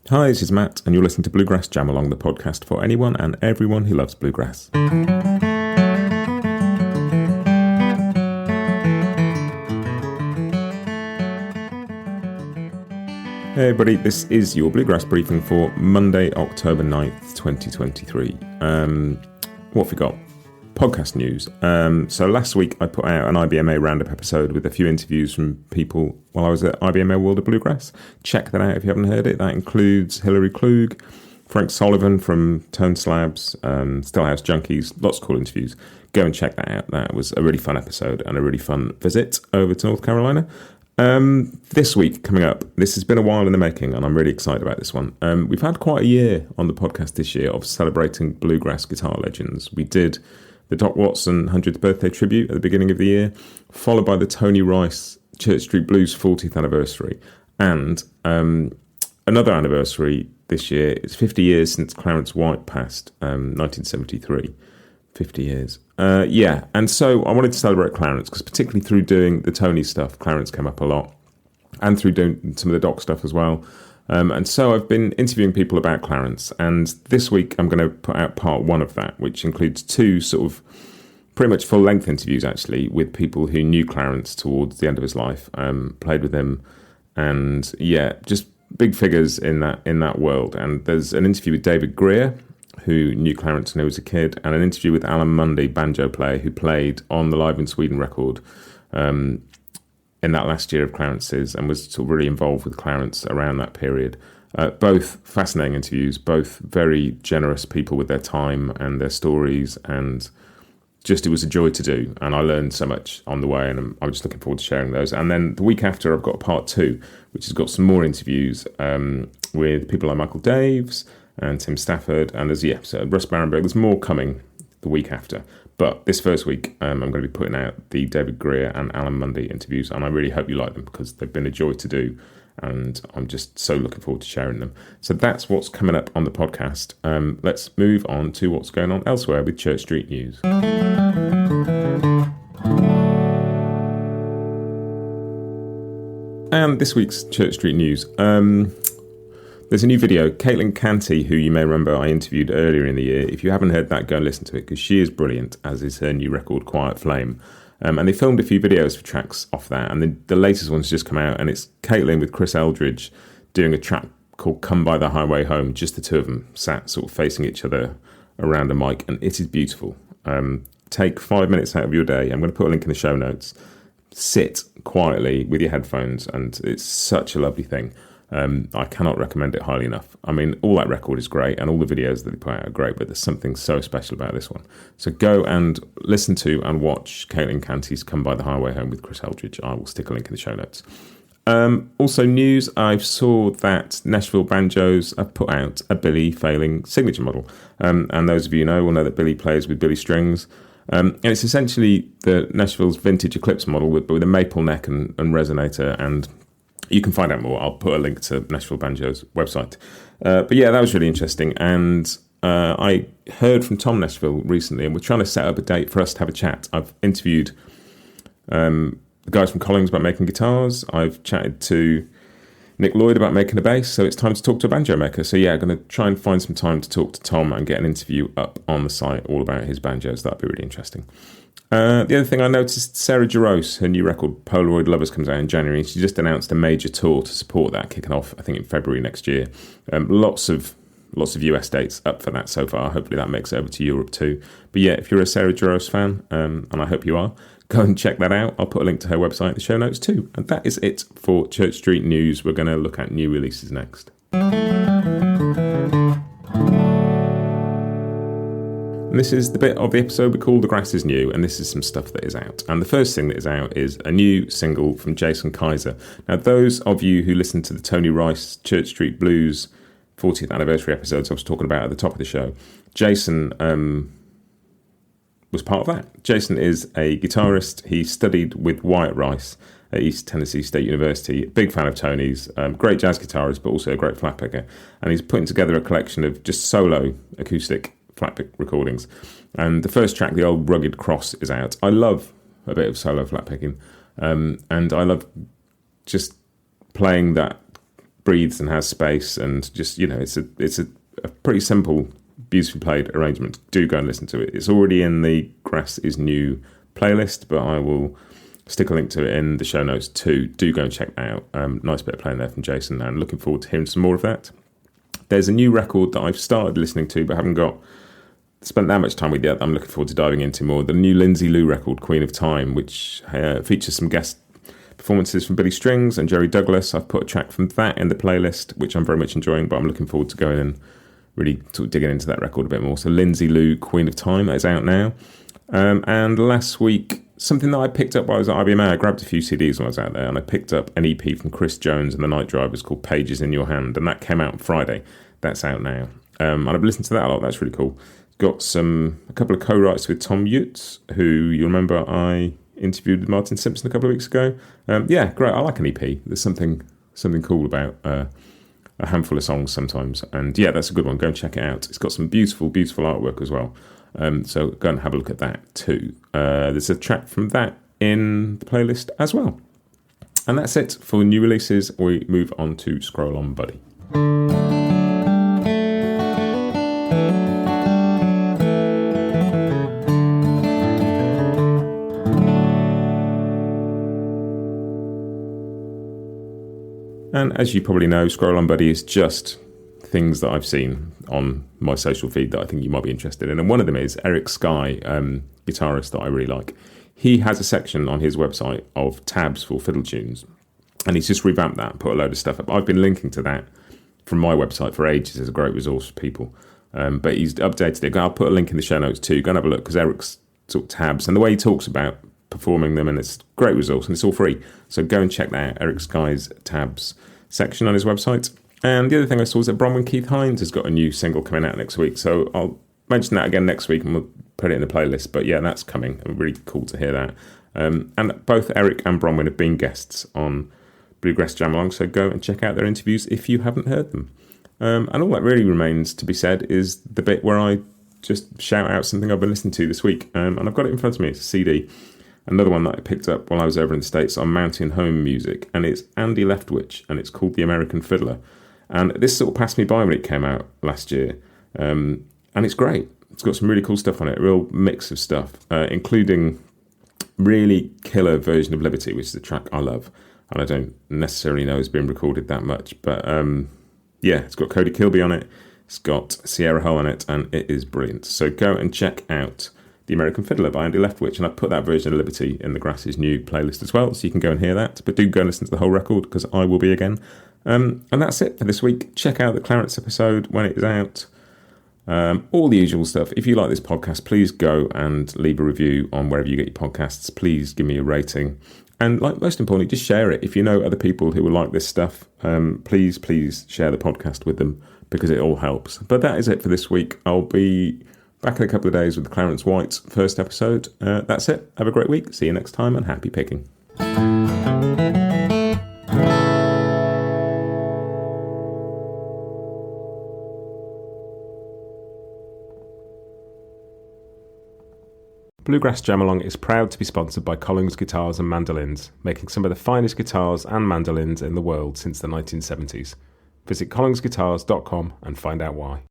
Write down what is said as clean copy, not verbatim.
Hi, this is Matt, and you're listening to Bluegrass Jam Along, the podcast for anyone and everyone who loves bluegrass. Hey everybody, this is your Bluegrass Briefing for Monday, October 9th, 2023. What have we got? Podcast news. So last week I put out an IBMA roundup episode with a few interviews from people while I was at IBMA World of Bluegrass. Check that out if you haven't heard it. That includes Hilary Klug, Frank Sullivan from Tone Slabs, Stillhouse Junkies, lots of cool interviews. Go and check that out. That was a really fun episode and a really fun visit over to North Carolina. This week coming up, this has been a while in the making and I'm really excited about this one. We've had quite a year on the podcast this year of celebrating bluegrass guitar legends. We did the Doc Watson 100th birthday tribute at the beginning of the year, followed by the Tony Rice Church Street Blues 40th anniversary. And another anniversary this year, it's 50 years since Clarence White passed, 1973. 50 years. And so I wanted to celebrate Clarence, because particularly through doing the Tony stuff, Clarence came up a lot, and through doing some of the Doc stuff as well. And so I've been interviewing people about Clarence, and this week I'm going to put out part one of that, which includes two sort of pretty much full-length interviews, actually, with people who knew Clarence towards the end of his life, played with him, and just big figures in that world. And there's an interview with David Greer, who knew Clarence when he was a kid, and an interview with Alan Mundy, banjo player, who played on the Live in Sweden record in that last year of Clarence's and was sort of really involved with Clarence around that period. Both fascinating interviews, both very generous people with their time and their stories, and just it was a joy to do, and I learned so much on the way, and I'm just looking forward to sharing those. And then the week after I've got part two, which has got some more interviews with people like Michael Daves and Tim Stafford, and so Russ Barenberg. There's more coming the week after. But this first week, I'm going to be putting out the David Greer and Alan Mundy interviews, and I really hope you like them because they've been a joy to do, and I'm just so looking forward to sharing them. So that's what's coming up on the podcast. Let's move on to what's going on elsewhere with Church Street News. And this week's Church Street News. There's a new video. Caitlin Canty, who you may remember I interviewed earlier in the year. If you haven't heard that, go and listen to it, because she is brilliant, as is her new record, Quiet Flame. And they filmed a few videos for tracks off that, and the latest one's just come out, and it's Caitlin with Chris Eldridge doing a track called Come By The Highway Home, just the two of them sat sort of facing each other around a mic, and it is beautiful. Take 5 minutes out of your day. I'm going to put a link in the show notes. Sit quietly with your headphones, and it's such a lovely thing. I cannot recommend it highly enough. I mean, all that record is great and all the videos that they put out are great, but there's something so special about this one. So go and listen to and watch Caitlin Canty's Come By The Highway Home with Chris Eldridge. I will stick a link in the show notes. Also news, I saw that Nashville Banjos have put out a Billy Failing signature model. And those of you who know will know that Billy plays with Billy Strings. And it's essentially the Nashville's vintage Eclipse model with a maple neck and resonator, and you can find out more. I'll put a link to Nashville Banjo's website. But yeah, that was really interesting. And I heard from Tom Nashville recently, and we're trying to set up a date for us to have a chat. I've interviewed the guys from Collings about making guitars. I've chatted to Nick Lloyd about making a bass. So it's time to talk to a banjo maker. So yeah, I'm going to try and find some time to talk to Tom and get an interview up on the site all about his banjos. That'd be really interesting. The other thing I noticed, Sarah Jarosz, her new record Polaroid Lovers comes out in January. She just announced a major tour to support that, kicking off I think in February next year. Lots of US dates up for that so far. Hopefully that makes it over to Europe too. But yeah, if you're a Sarah Jarosz fan, and I hope you are, go and check that out. I'll put a link to her website in the show notes too. And that is it for Church Street News. We're going to look at new releases next. And this is the bit of the episode we call The Grass is New, and this is some stuff that is out. And the first thing that is out is a new single from Jason Kaiser. Now, those of you who listened to the Tony Rice Church Street Blues 40th anniversary episodes I was talking about at the top of the show, Jason was part of that. Jason is a guitarist. He studied with Wyatt Rice at East Tennessee State University. Big fan of Tony's. Great jazz guitarist, but also a great flatpicker. And he's putting together a collection of just solo acoustic flatpick recordings. And the first track, The Old Rugged Cross, is out. I love a bit of solo flatpicking. And I love just playing that breathes and has space, and just, it's a pretty simple, beautifully played arrangement. Do go and listen to it. It's already in the Grass is New playlist, but I will stick a link to it in the show notes too. Do go and check that out. Nice bit of playing there from Jason, and looking forward to hearing some more of that. There's a new record that I've started listening to but haven't spent that much time with yet. I'm looking forward to diving into more. The new Lindsay Lou record, Queen of Time, which features some guest performances from Billy Strings and Jerry Douglas. I've put a track from that in the playlist, which I'm very much enjoying, but I'm looking forward to going and really sort of digging into that record a bit more. So Lindsay Lou, Queen of Time, that is out now. And last week, something that I picked up while I was at IBMA, I grabbed a few CDs when I was out there, and I picked up an EP from Chris Jones and the Night Drivers called Pages in Your Hand, and that came out on Friday. That's out now. And I've listened to that a lot. That's really cool. Got a couple of co-writes with Tom Utz, who you remember I interviewed with Martin Simpson a couple of weeks ago. Yeah, great. I like an EP. There's something cool about a handful of songs sometimes. And yeah, that's a good one. Go and check it out. It's got some beautiful, beautiful artwork as well. So go and have a look at that too. There's a track from that in the playlist as well. And that's it for new releases. We move on to Scroll On Buddy. And as you probably know, Scroll On Buddy is just things that I've seen on my social feed that I think you might be interested in. And one of them is Eric Sky, guitarist that I really like. He has a section on his website of tabs for fiddle tunes. And he's just revamped that and put a load of stuff up. I've been linking to that from my website for ages as a great resource for people. But he's updated it. I'll put a link in the show notes too. Go and have a look, because Eric's sort of tabs and the way he talks about performing them, and it's a great resource, and it's all free. So go and check that out, Eric Sky's tabs section on his website. And the other thing I saw was that Bronwyn Keith Hines has got a new single coming out next week. So I'll mention that again next week and we'll put it in the playlist. But yeah, that's coming. Really cool to hear that. And both Eric and Bronwyn have been guests on Bluegrass Jam Along. So go and check out their interviews if you haven't heard them. And all that really remains to be said is the bit where I just shout out something I've been listening to this week. And I've got it in front of me. It's a CD. Another one that I picked up while I was over in the States on Mountain Home Music, and it's Andy Leftwich, and it's called The American Fiddler. And this sort of passed me by when it came out last year, and it's great. It's got some really cool stuff on it, a real mix of stuff, including really killer version of Liberty, which is a track I love, and I don't necessarily know has been recorded that much, but yeah, it's got Cody Kilby on it, it's got Sierra Hull on it, and it is brilliant. So go and check out The American Fiddler by Andy Leftwich, and I put that version of Liberty in the Grass is New playlist as well, so you can go and hear that. But do go and listen to the whole record, because I will be again. And that's it for this week. Check out the Clarence episode when it is out. All the usual stuff. If you like this podcast, please go and leave a review on wherever you get your podcasts. Please give me a rating. And most importantly, just share it. If you know other people who will like this stuff, please share the podcast with them, because it all helps. But that is it for this week. I'll be back in a couple of days with the Clarence White's first episode. That's it. Have a great week. See you next time, and happy picking. Bluegrass Jam Along is proud to be sponsored by Collings Guitars and Mandolins, making some of the finest guitars and mandolins in the world since the 1970s. Visit collingsguitars.com and find out why.